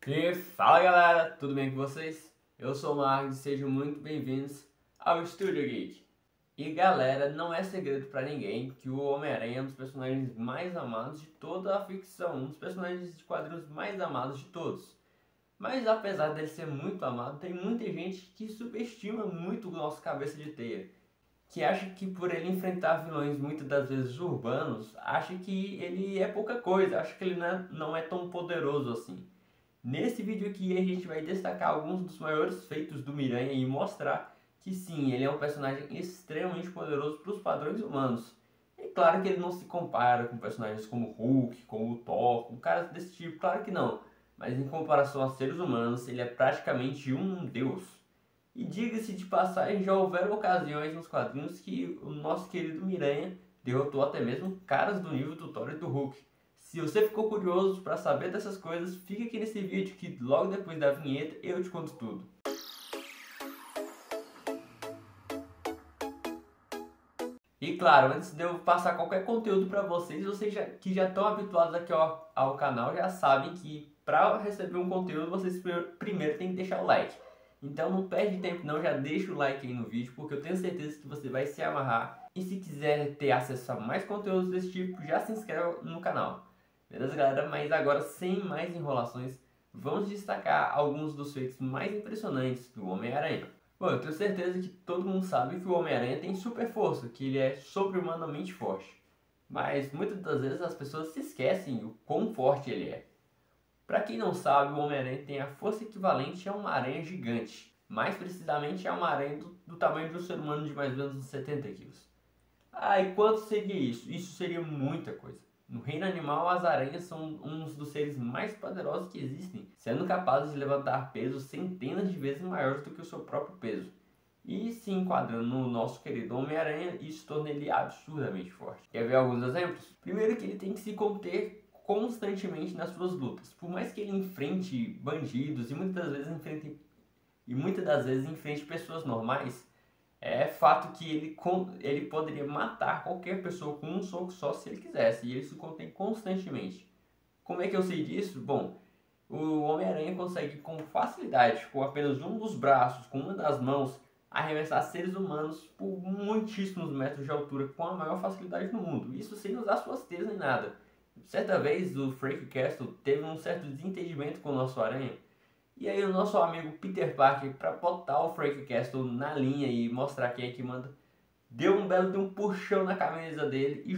E fala galera, tudo bem com vocês? Eu sou o Marcos e sejam muito bem-vindos ao Studio Geek. E galera, não é segredo pra ninguém que o Homem-Aranha é um dos personagens mais amados de toda a ficção, um dos personagens de quadrinhos mais amados de todos. Mas apesar dele ser muito amado, tem muita gente que subestima muito o nosso cabeça de teia, que acha que por ele enfrentar vilões muitas das vezes urbanos, acha que ele é pouca coisa, acha que ele não é tão poderoso assim. Nesse vídeo aqui a gente vai destacar alguns dos maiores feitos do Miranha e mostrar que sim, ele é um personagem extremamente poderoso para os padrões humanos. É claro que ele não se compara com personagens como Hulk, como o Thor, com caras desse tipo, claro que não. Mas em comparação a seres humanos, ele é praticamente um deus. E diga-se de passagem, já houveram ocasiões nos quadrinhos que o nosso querido Miranha derrotou até mesmo caras do nível do Thor e do Hulk. Se você ficou curioso para saber dessas coisas, fica aqui nesse vídeo que logo depois da vinheta eu te conto tudo. E claro, antes de eu passar qualquer conteúdo para vocês, que já estão habituados aqui ao canal já sabem que para receber um conteúdo vocês primeiro têm que deixar o like. Então não perde tempo não, já deixa o like aí no vídeo, porque eu tenho certeza que você vai se amarrar. E se quiser ter acesso a mais conteúdos desse tipo, já se inscreve no canal. Beleza, galera? Mas agora, sem mais enrolações, vamos destacar alguns dos feitos mais impressionantes do Homem-Aranha. Bom, eu tenho certeza que todo mundo sabe que o Homem-Aranha tem super força, que ele é sobre-humanamente forte. Mas muitas das vezes as pessoas se esquecem o quão forte ele é. Para quem não sabe, o Homem-Aranha tem a força equivalente a uma aranha gigante. Mais precisamente a uma aranha do tamanho de um ser humano de mais ou menos uns 70 quilos. Ah, e quanto seria isso? Isso seria muita coisa. No reino animal, as aranhas são uns dos seres mais poderosos que existem, sendo capazes de levantar pesos centenas de vezes maiores do que o seu próprio peso. E se enquadrando no nosso querido Homem-Aranha, isso torna ele absurdamente forte. Quer ver alguns exemplos? Primeiro que ele tem que se conter constantemente nas suas lutas. Por mais que ele enfrente bandidos e muitas das vezes enfrente pessoas normais, é fato que ele poderia matar qualquer pessoa com um soco só se ele quisesse, e ele se contém constantemente. Como é que eu sei disso? Bom, o Homem-Aranha consegue com facilidade, com apenas um dos braços, com uma das mãos, arremessar seres humanos por muitíssimos metros de altura com a maior facilidade no mundo. Isso sem usar suas teias nem nada. Certa vez o Frank Castle teve um certo desentendimento com o nosso Aranha, e aí o nosso amigo Peter Parker, para botar o Frank Castle na linha e mostrar quem é que manda, deu um belo de um puxão na camisa dele e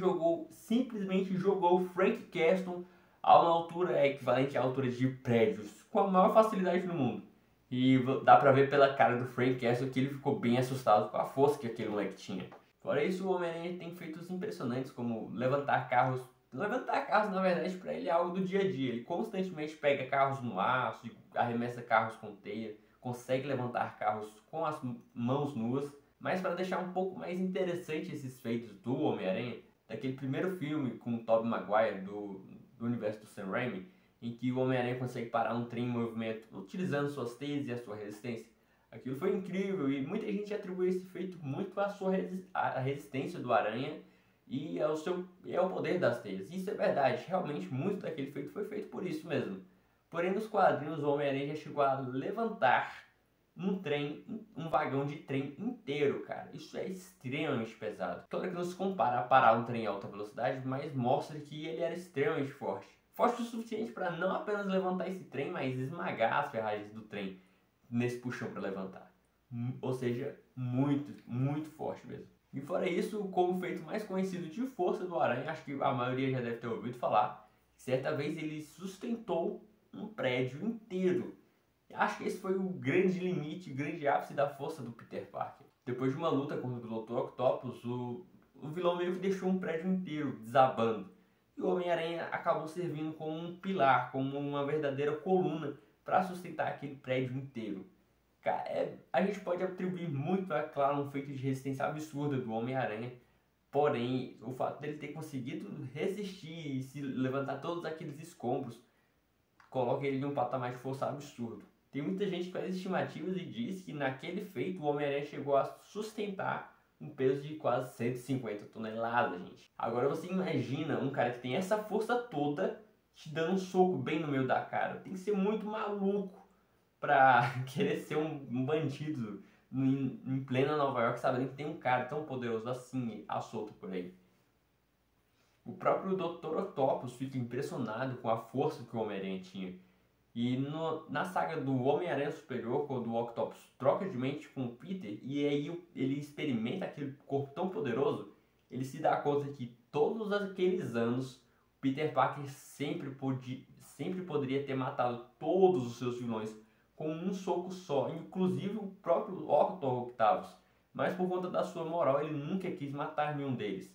simplesmente jogou o Frank Castle a uma altura equivalente à altura de prédios, com a maior facilidade do mundo. E dá pra ver pela cara do Frank Castle que ele ficou bem assustado com a força que aquele moleque tinha. Fora isso, o Homem-Aranha tem feitos impressionantes como levantar carros. Levantar carros, na verdade, para ele é algo do dia a dia. Ele constantemente pega carros no ar, arremessa carros com teia, consegue levantar carros com as mãos nuas. Mas para deixar um pouco mais interessante esses feitos do Homem-Aranha, daquele primeiro filme com o Tobey Maguire do universo do Sam Raimi, em que o Homem-Aranha consegue parar um trem em movimento utilizando suas teias e a sua resistência. Aquilo foi incrível e muita gente atribui esse feito muito à resistência do Aranha e ao poder das teias. Isso é verdade, realmente muito daquele feito foi feito por isso mesmo. Porém, nos quadrinhos, o Homem-Aranha já chegou a levantar um vagão de trem inteiro, cara. Isso é extremamente pesado. Claro que não se compara a parar um trem em alta velocidade, mas mostra que ele era extremamente forte. Forte o suficiente para não apenas levantar esse trem, mas esmagar as ferragens do trem nesse puxão para levantar. Ou seja, muito, muito forte mesmo. E fora isso, como feito mais conhecido de força do Aranha, acho que a maioria já deve ter ouvido falar, certa vez ele sustentou um prédio inteiro. Acho que esse foi o grande limite, o grande ápice da força do Peter Parker. Depois de uma luta contra o Dr. Octopus, o vilão meio que deixou um prédio inteiro desabando. E o Homem-Aranha acabou servindo como um pilar, como uma verdadeira coluna para sustentar aquele prédio inteiro. Cara, a gente pode atribuir muito, é claro, um feito de resistência absurda do Homem-Aranha. Porém, o fato dele ter conseguido resistir e se levantar todos aqueles escombros coloca ele em um patamar de força absurdo. Tem muita gente que faz estimativas e diz que naquele feito o Homem-Aranha chegou a sustentar um peso de quase 150 toneladas, gente. Agora você imagina um cara que tem essa força toda te dando um soco bem no meio da cara. Tem que ser muito maluco pra querer ser um bandido em plena Nova York, sabendo que tem um cara tão poderoso assim à solta por aí. O próprio Dr. Octopus fica impressionado com a força que o Homem-Aranha tinha. E na saga do Homem-Aranha Superior, quando o Octopus troca de mente com o Peter, e aí ele experimenta aquele corpo tão poderoso, ele se dá conta que todos aqueles anos, Peter Parker sempre poderia ter matado todos os seus vilões com um soco só, inclusive o próprio Dr. Octopus. Mas por conta da sua moral, ele nunca quis matar nenhum deles.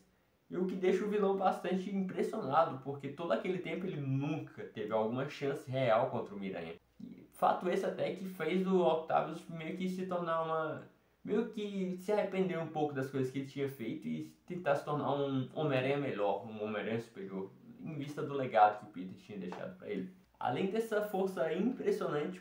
E o que deixa o vilão bastante impressionado, porque todo aquele tempo ele nunca teve alguma chance real contra o Miranha. E fato esse até que fez o Octavius meio que se tornar meio que se arrepender um pouco das coisas que ele tinha feito e tentar se tornar um Homem-Aranha melhor, um Homem-Aranha superior, em vista do legado que o Peter tinha deixado para ele. Além dessa força impressionante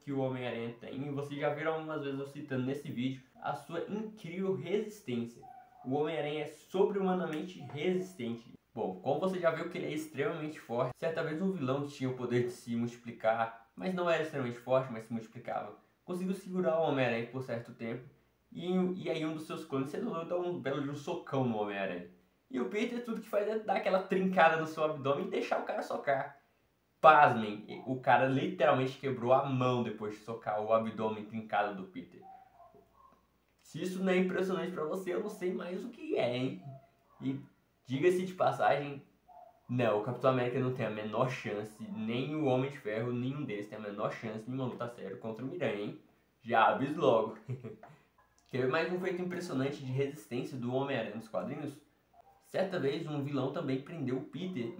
que o Homem-Aranha tem, e vocês já viram algumas vezes eu citando nesse vídeo, a sua incrível resistência. O Homem-Aranha é sobre-humanamente resistente. Bom, como você já viu que ele é extremamente forte, certa vez um vilão que tinha o poder de se multiplicar, mas não era extremamente forte, mas se multiplicava, conseguiu segurar o Homem-Aranha por certo tempo, e aí um dos seus clones resolveu dar um belo de um socão no Homem-Aranha. E o Peter tudo que faz é dar aquela trincada no seu abdômen e deixar o cara socar. Pasmem, o cara literalmente quebrou a mão depois de socar o abdômen trincado do Peter. Se isso não é impressionante pra você, eu não sei mais o que é, hein? E diga-se de passagem, não, o Capitão América não tem a menor chance, nem o Homem de Ferro, nenhum deles tem a menor chance de uma luta séria contra o Miranha, hein? Já aviso logo. Quer ver mais um feito impressionante de resistência do Homem-Aranha nos quadrinhos? Certa vez um vilão também prendeu o Peter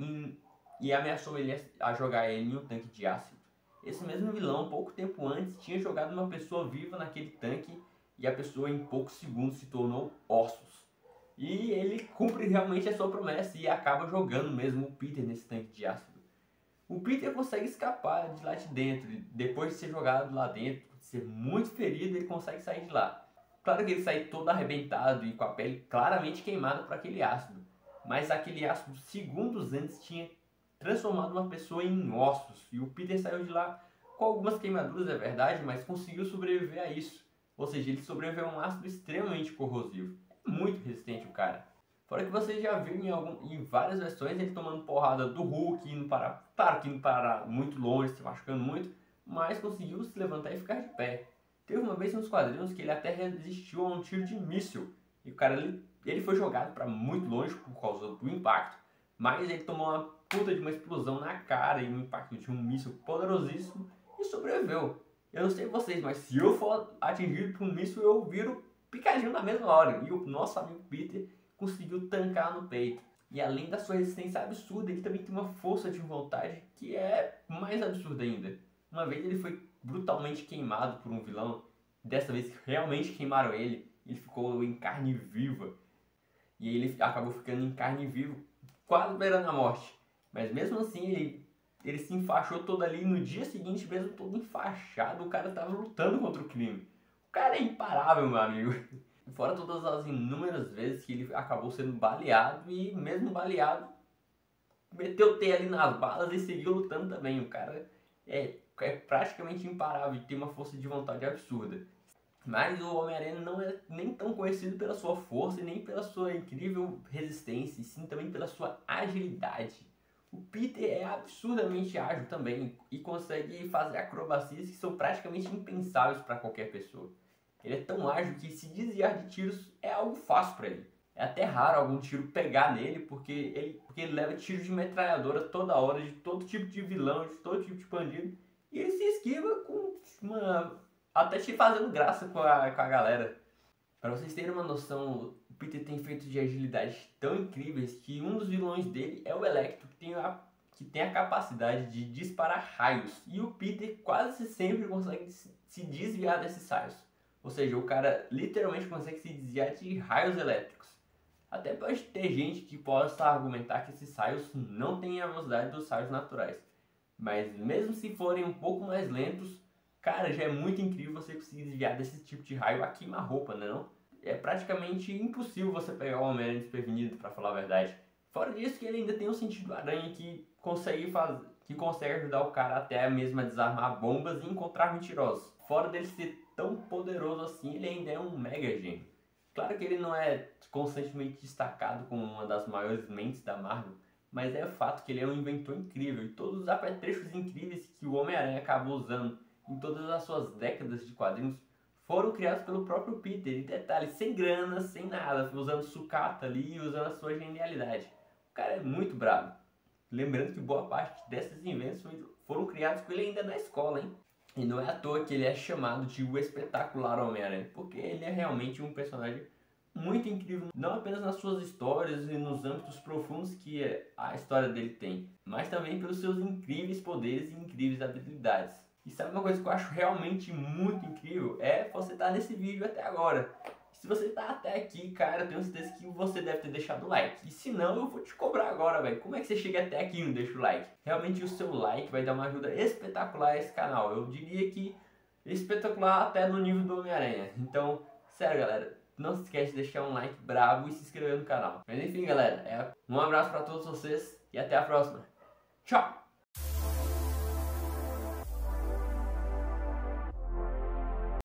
e ameaçou ele a jogar ele em um tanque de ácido. Esse mesmo vilão, pouco tempo antes, tinha jogado uma pessoa viva naquele tanque e a pessoa em poucos segundos se tornou ossos. E ele cumpre realmente a sua promessa e acaba jogando mesmo o Peter nesse tanque de ácido. O Peter consegue escapar de lá de dentro, depois de ser jogado lá dentro, de ser muito ferido, ele consegue sair de lá. Claro que ele sai todo arrebentado e com a pele claramente queimada por aquele ácido, mas aquele ácido segundos antes tinha transformado uma pessoa em ossos, e o Peter saiu de lá com algumas queimaduras, é verdade, mas conseguiu sobreviver a isso. Ou seja, ele sobreviveu a um ácido extremamente corrosivo. É muito resistente o cara. Fora que você já viu em várias versões ele tomando porrada do Hulk, indo para, claro que indo para muito longe, se machucando muito, mas conseguiu se levantar e ficar de pé. Teve uma vez nos quadrinhos que ele até resistiu a um tiro de míssil. E o cara, ele foi jogado para muito longe por causa do impacto, mas ele tomou uma puta de uma explosão na cara e um impacto de um míssil poderosíssimo e sobreviveu. Eu não sei vocês, mas se eu for atingido por um míssil, eu viro picadinho na mesma hora. E o nosso amigo Peter conseguiu tancar no peito. E além da sua resistência absurda, ele também tem uma força de vontade que é mais absurda ainda. Uma vez ele foi brutalmente queimado por um vilão, dessa vez realmente queimaram ele ficou em carne viva. E ele acabou ficando em carne viva, quase beirando a morte. Mas mesmo assim, ele se enfaixou todo ali. No dia seguinte, mesmo todo enfaixado, o cara tava lutando contra o crime. O cara é imparável, meu amigo. Fora todas as inúmeras vezes que ele acabou sendo baleado e mesmo baleado, meteu o T ali nas balas e seguiu lutando também. O cara é praticamente imparável e tem uma força de vontade absurda. Mas o Homem-Aranha não é nem tão conhecido pela sua força e nem pela sua incrível resistência, e sim também pela sua agilidade. O Peter é absurdamente ágil também e consegue fazer acrobacias que são praticamente impensáveis para qualquer pessoa. Ele é tão ágil que se desviar de tiros é algo fácil para ele. É até raro algum tiro pegar nele porque ele leva tiros de metralhadora toda hora, de todo tipo de vilão, de todo tipo de bandido. E ele se esquiva com até te fazendo graça com a galera. Para vocês terem uma noção, o Peter tem feitos de agilidade tão incríveis que um dos vilões dele é o Electro, que tem a capacidade de disparar raios. E o Peter quase sempre consegue se desviar desses raios. Ou seja, o cara literalmente consegue se desviar de raios elétricos. Até pode ter gente que possa argumentar que esses raios não têm a velocidade dos raios naturais. Mas mesmo se forem um pouco mais lentos, cara, já é muito incrível você conseguir desviar desse tipo de raio a queima-roupa, né não? É praticamente impossível você pegar o Homem-Aranha desprevenido, pra falar a verdade. Fora disso que ele ainda tem um sentido aranha que consegue ajudar o cara até mesmo a desarmar bombas e encontrar mentirosos. Fora dele ser tão poderoso assim, ele ainda é um mega gênio. Claro que ele não é constantemente destacado como uma das maiores mentes da Marvel, mas é o fato que ele é um inventor incrível e todos os apetrechos incríveis que o Homem-Aranha acabou usando em todas as suas décadas de quadrinhos foram criados pelo próprio Peter. E detalhe, sem grana, sem nada, usando sucata ali e usando a sua genialidade. O cara é muito bravo. Lembrando que boa parte dessas inventos foram criados com ele ainda na escola, hein? E não é à toa que ele é chamado de o espetacular Homem-Aranha, porque ele é realmente um personagem muito incrível, não apenas nas suas histórias e nos âmbitos profundos que a história dele tem, mas também pelos seus incríveis poderes e incríveis habilidades. E sabe uma coisa que eu acho realmente muito incrível? É você estar nesse vídeo até agora. Se você tá até aqui, cara, eu tenho certeza que você deve ter deixado o like. E se não, eu vou te cobrar agora, velho. Como é que você chega até aqui e não deixa o like? Realmente o seu like vai dar uma ajuda espetacular a esse canal. Eu diria que espetacular até no nível do Homem-Aranha. Então, sério, galera, não se esquece de deixar um like brabo e se inscrever no canal. Mas enfim, galera, um abraço pra todos vocês e até a próxima. Tchau!